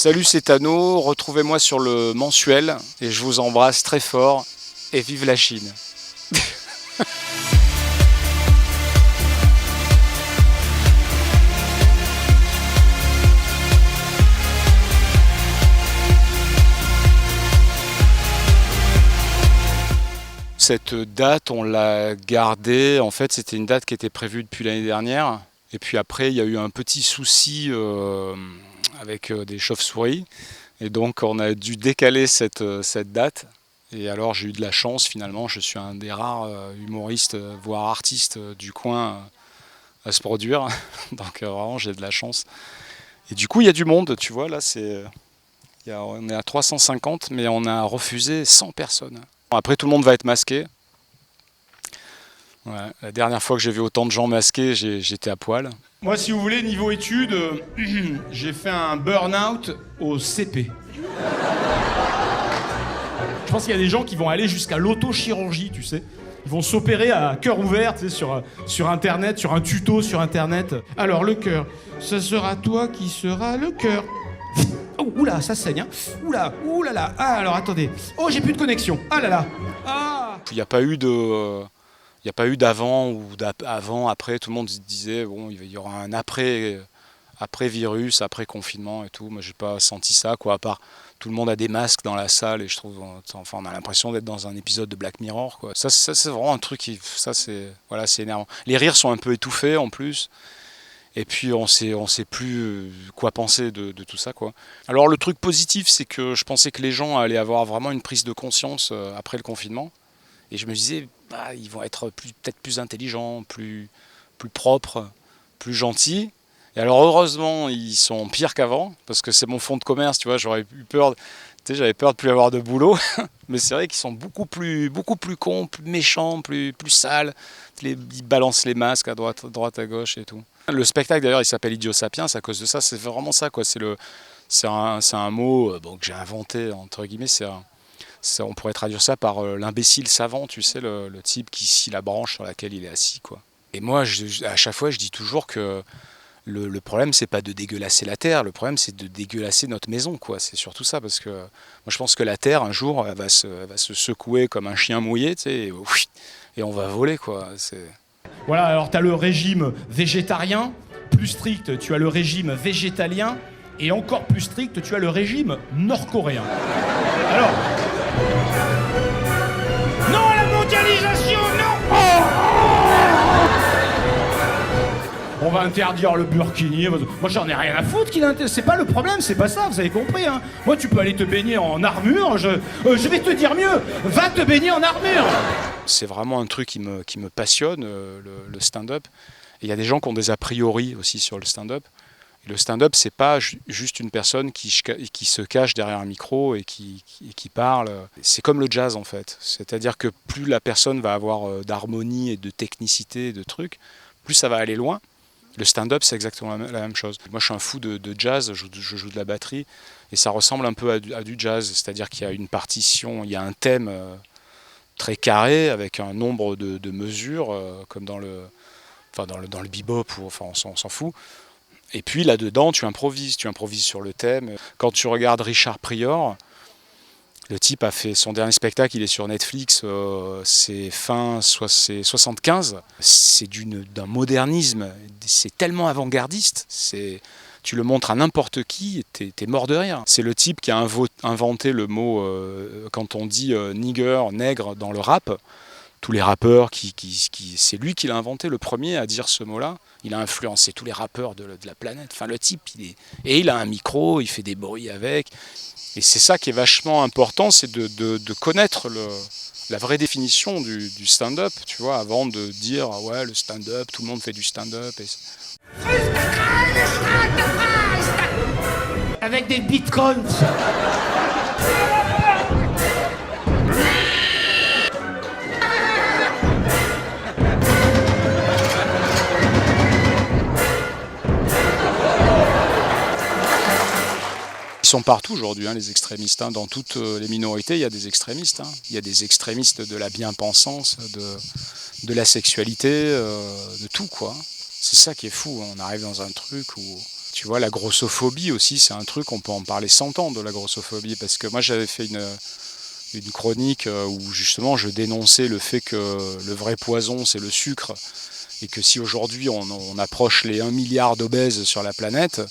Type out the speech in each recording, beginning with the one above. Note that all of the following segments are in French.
Salut, c'est Tano, retrouvez-moi sur le mensuel et je vous embrasse très fort et vive la Chine. Cette date, on l'a gardée, en fait c'était une date qui était prévue depuis l'année dernière. Et puis après, il y a eu un petit souci avec des chauves-souris. Et donc on a dû décaler cette date. Et alors j'ai eu de la chance finalement, je suis un des rares humoristes, voire artistes du coin à se produire. Donc vraiment j'ai de la chance. Et du coup il y a du monde, tu vois, là on est à 350 mais on a refusé 100 personnes. Après tout le monde va être masqué. Ouais, la dernière fois que j'ai vu autant de gens masqués, j'étais à poil. Moi, si vous voulez, niveau études, j'ai fait un burn-out au CP. Je pense qu'il y a des gens qui vont aller jusqu'à l'autochirurgie, tu sais. Ils vont s'opérer à cœur ouvert, tu sais, sur Internet, sur un tuto sur Internet. Alors, le cœur, ce sera toi qui seras le cœur. Oh, oula, ça saigne, hein. Oula, oulala. Ah, alors, attendez. Oh, j'ai plus de connexion. Ah là là. Ah. Il n'y a pas eu d'avant ou d'avant, après. Tout le monde se disait, bon, il y aura un après virus, après confinement et tout. Moi, j'ai pas senti ça, quoi, à part tout le monde a des masques dans la salle et je trouve, enfin, on a l'impression d'être dans un épisode de Black Mirror, quoi. Ça c'est vraiment un truc c'est énervant. Les rires sont un peu étouffés en plus. Et puis on sait plus quoi penser de tout ça, quoi. Alors le truc positif, c'est que je pensais que les gens allaient avoir vraiment une prise de conscience après le confinement. Et je me disais, ils vont être peut-être plus intelligents, plus propres, plus gentils. Et alors heureusement, ils sont pires qu'avant, parce que c'est mon fonds de commerce, tu vois, j'avais peur de plus avoir de boulot. Mais c'est vrai qu'ils sont beaucoup plus cons, plus méchants, plus sales. Ils balancent les masques à droite à gauche et tout. Le spectacle d'ailleurs, il s'appelle Idiot Sapiens à cause de ça. C'est vraiment ça, quoi. C'est un mot que j'ai inventé entre guillemets. On pourrait traduire ça par l'imbécile savant, tu sais, le type qui scie la branche sur laquelle il est assis, quoi. Et moi, à chaque fois, je dis toujours que le problème, c'est pas de dégueulasser la terre, le problème, c'est de dégueulasser notre maison, quoi. C'est surtout ça, parce que moi, je pense que la terre, un jour, elle va se secouer comme un chien mouillé, tu sais, et on va voler, quoi. Voilà, alors t'as le régime végétarien, plus strict, tu as le régime végétalien, et encore plus strict, tu as le régime nord-coréen. Alors... Non à la mondialisation, non! On va interdire le burkini. Moi, j'en ai rien à foutre qu'il interdise. C'est pas le problème, c'est pas ça, vous avez compris, hein. Moi, tu peux aller te baigner en armure. Je vais te dire mieux. Va te baigner en armure. C'est vraiment un truc qui me passionne, le stand-up. Et il y a des gens qui ont des a priori aussi sur le stand-up. Et le stand-up, c'est pas juste une personne qui se cache derrière un micro et qui parle. C'est comme le jazz, en fait. C'est-à-dire que plus la personne va avoir d'harmonie et de technicité et de trucs, plus ça va aller loin. Le stand-up, c'est exactement la même chose. Moi, je suis un fou de jazz, je joue de la batterie, et ça ressemble un peu à du jazz. C'est-à-dire qu'il y a une partition, il y a un thème très carré, avec un nombre de mesures, comme dans le bebop, on s'en fout. Et puis là-dedans, tu improvises sur le thème. Quand tu regardes Richard Pryor, le type a fait son dernier spectacle, il est sur Netflix, c'est 75. C'est d'un modernisme, c'est tellement avant-gardiste. Tu le montres à n'importe qui, t'es mort de rire. C'est le type qui a inventé le mot, quand on dit nigger, nègre dans le rap. Tous les rappeurs, c'est lui qui l'a inventé, le premier à dire ce mot-là. Il a influencé tous les rappeurs de la planète. Enfin, le type, et il a un micro, il fait des bruits avec. Et c'est ça qui est vachement important, c'est de connaître la vraie définition du stand-up, tu vois, avant de dire ouais, le stand-up, tout le monde fait du stand-up. Avec des bitcoins. Ils sont partout aujourd'hui, hein, les extrémistes. Hein. Dans toutes les minorités, il y a des extrémistes. Hein. Il y a des extrémistes de la bien-pensance, de la sexualité, de tout, quoi. C'est ça qui est fou. On arrive dans un truc où Tu vois, la grossophobie aussi, c'est un truc, on peut en parler 100 ans de la grossophobie, parce que moi j'avais fait une chronique où justement je dénonçais le fait que le vrai poison c'est le sucre, et que si aujourd'hui on approche les 1 milliard d'obèses sur la planète,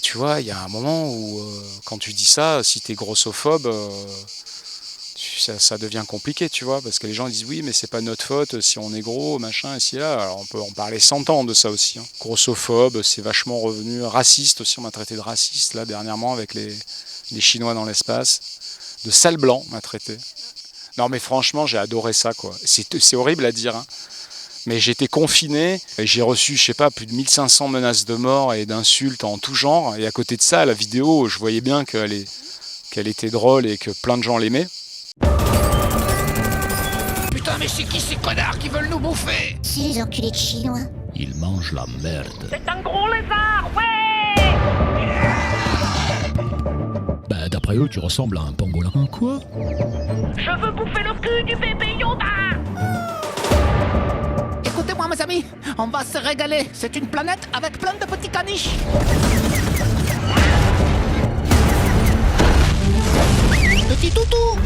tu vois, il y a un moment où quand tu dis ça, si t'es grossophobe, ça devient compliqué, tu vois, parce que les gens disent oui, mais c'est pas notre faute si on est gros, machin, ici là. Alors on peut en parler 100 ans de ça aussi. Hein. Grossophobe, c'est vachement revenu. Raciste aussi, on m'a traité de raciste là dernièrement avec les Chinois dans l'espace. De sale blanc, on m'a traité. Non mais franchement, j'ai adoré ça, quoi. C'est horrible à dire, hein. Mais j'étais confiné et j'ai reçu, je sais pas, plus de 1500 menaces de mort et d'insultes en tout genre. Et à côté de ça, la vidéo, je voyais bien qu'elle était drôle et que plein de gens l'aimaient. Putain, mais c'est qui ces connards qui veulent nous bouffer? C'est les enculés de Chinois. Ils mangent la merde. C'est un gros lézard, ouais! Bah d'après eux, tu ressembles à un pangolin. Un quoi? Je veux bouffer le cul du bébé Yoda! Écoutez-moi, mes amis, on va se régaler. C'est une planète avec plein de petits caniches. Petit toutou!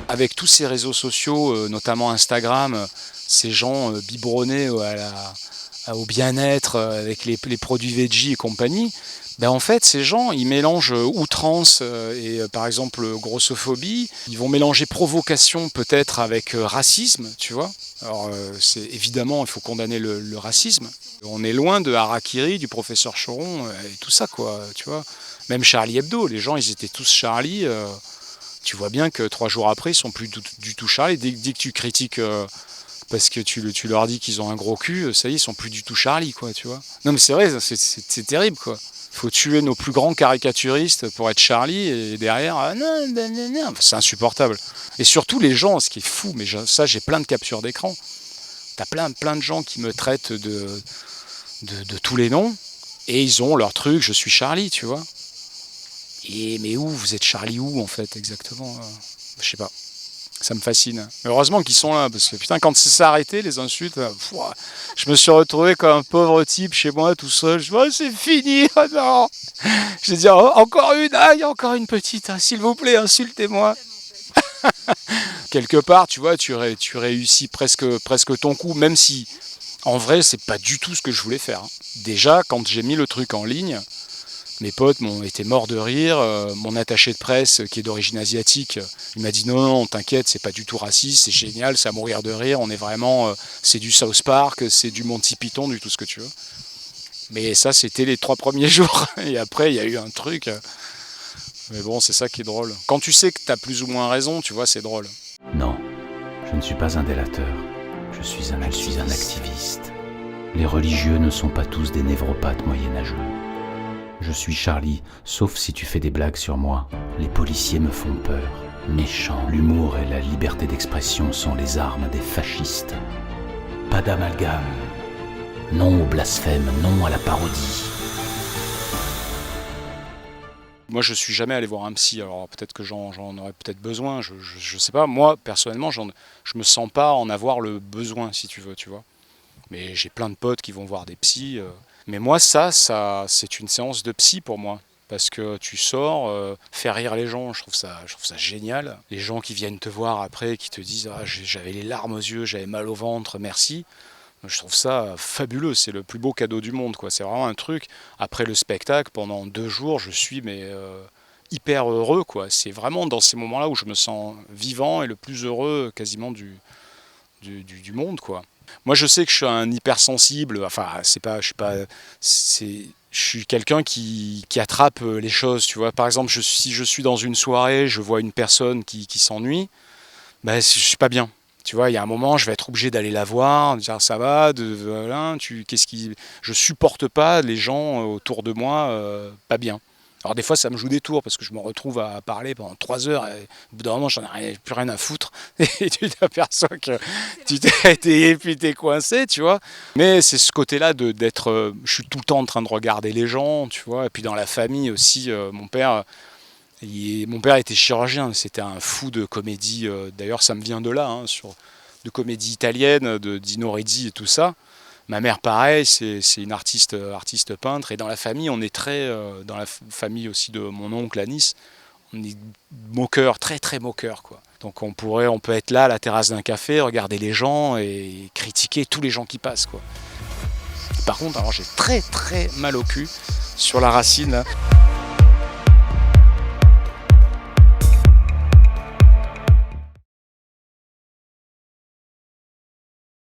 Avec tous ces réseaux sociaux, notamment Instagram, ces gens biberonnés au bien-être avec les produits veggie et compagnie, ben en fait ces gens ils mélangent outrance et par exemple grossophobie, ils vont mélanger provocation peut-être avec racisme, tu vois. Alors c'est évidemment il faut condamner le racisme. On est loin de Harakiri, du professeur Choron et tout ça quoi, tu vois. Même Charlie Hebdo, les gens ils étaient tous Charlie. Tu vois bien que 3 jours après, ils sont plus du tout Charlie. Dès que tu critiques parce que tu leur dis qu'ils ont un gros cul, ça y est, ils sont plus du tout Charlie, quoi, tu vois. Non, mais c'est vrai, c'est terrible, quoi. Faut tuer nos plus grands caricaturistes pour être Charlie, et derrière, non, c'est insupportable. Et surtout, les gens, ce qui est fou, mais ça, j'ai plein de captures d'écran. T'as plein de gens qui me traitent de tous les noms, et ils ont leur truc, je suis Charlie, tu vois. Mais où vous êtes Charlie où en fait exactement je sais pas. Ça me fascine. Mais heureusement qu'ils sont là parce que putain quand ça s'est arrêté les insultes, je me suis retrouvé comme un pauvre type chez moi tout seul. Je me c'est fini. Oh non. J'ai dit encore une, il y a encore une petite. Hein, s'il vous plaît insultez-moi. Quelque part tu vois tu réussis presque ton coup même si en vrai c'est pas du tout ce que je voulais faire. Hein. Déjà quand j'ai mis le truc en ligne. Mes potes m'ont été morts de rire, mon attaché de presse qui est d'origine asiatique, il m'a dit non, t'inquiète, c'est pas du tout raciste, c'est génial, c'est à mourir de rire, on est vraiment, c'est du South Park, c'est du Monty Python, du tout ce que tu veux. Mais ça c'était les 3 premiers jours, et après il y a eu un truc, mais bon c'est ça qui est drôle. Quand tu sais que t'as plus ou moins raison, tu vois, c'est drôle. Non, je ne suis pas un délateur, je suis un activiste. Les religieux ne sont pas tous des névropathes moyenâgeux. Je suis Charlie, sauf si tu fais des blagues sur moi. Les policiers me font peur. Méchant, l'humour et la liberté d'expression sont les armes des fascistes. Pas d'amalgame. Non au blasphème, non à la parodie. Moi je suis jamais allé voir un psy, alors peut-être que j'en aurais peut-être besoin, je sais pas. Moi personnellement je me sens pas en avoir le besoin si tu veux, tu vois. Mais j'ai plein de potes qui vont voir des psys. Mais moi, ça c'est une séance de psy pour moi. Parce que tu sors, faire rire les gens, je trouve ça génial. Les gens qui viennent te voir après, qui te disent ah, j'avais les larmes aux yeux, j'avais mal au ventre, merci. Je trouve ça fabuleux, c'est le plus beau cadeau du monde, quoi. C'est vraiment un truc. Après le spectacle, pendant 2 jours, je suis hyper heureux, quoi. C'est vraiment dans ces moments-là où je me sens vivant et le plus heureux quasiment du monde, quoi. Moi, je sais que je suis un hypersensible. Enfin, je suis quelqu'un qui attrape les choses. Tu vois, par exemple, si je suis dans une soirée, je vois une personne qui s'ennuie, ben, je suis pas bien. Tu vois, il y a un moment, je vais être obligé d'aller la voir, dire ça va, voilà, je supporte pas les gens autour de moi pas bien. Alors des fois ça me joue des tours parce que je me retrouve à parler pendant 3 heures et au bout d'un moment j'en ai plus rien à foutre et tu t'aperçois que t'es coincé, tu vois. Mais c'est ce côté-là d'être, je suis tout le temps en train de regarder les gens, tu vois. Et puis dans la famille aussi, mon père était chirurgien, c'était un fou de comédie, d'ailleurs ça me vient de là, hein, de comédie italienne, de Dino Risi et tout ça. Ma mère, pareil, c'est une artiste peintre. Et dans la famille, on est très, dans la famille aussi de mon oncle à Nice, on est moqueur, très très moqueur, quoi. Donc on peut être là à la terrasse d'un café, regarder les gens et critiquer tous les gens qui passent, quoi. Par contre, alors j'ai très très mal au cul sur la racine, là.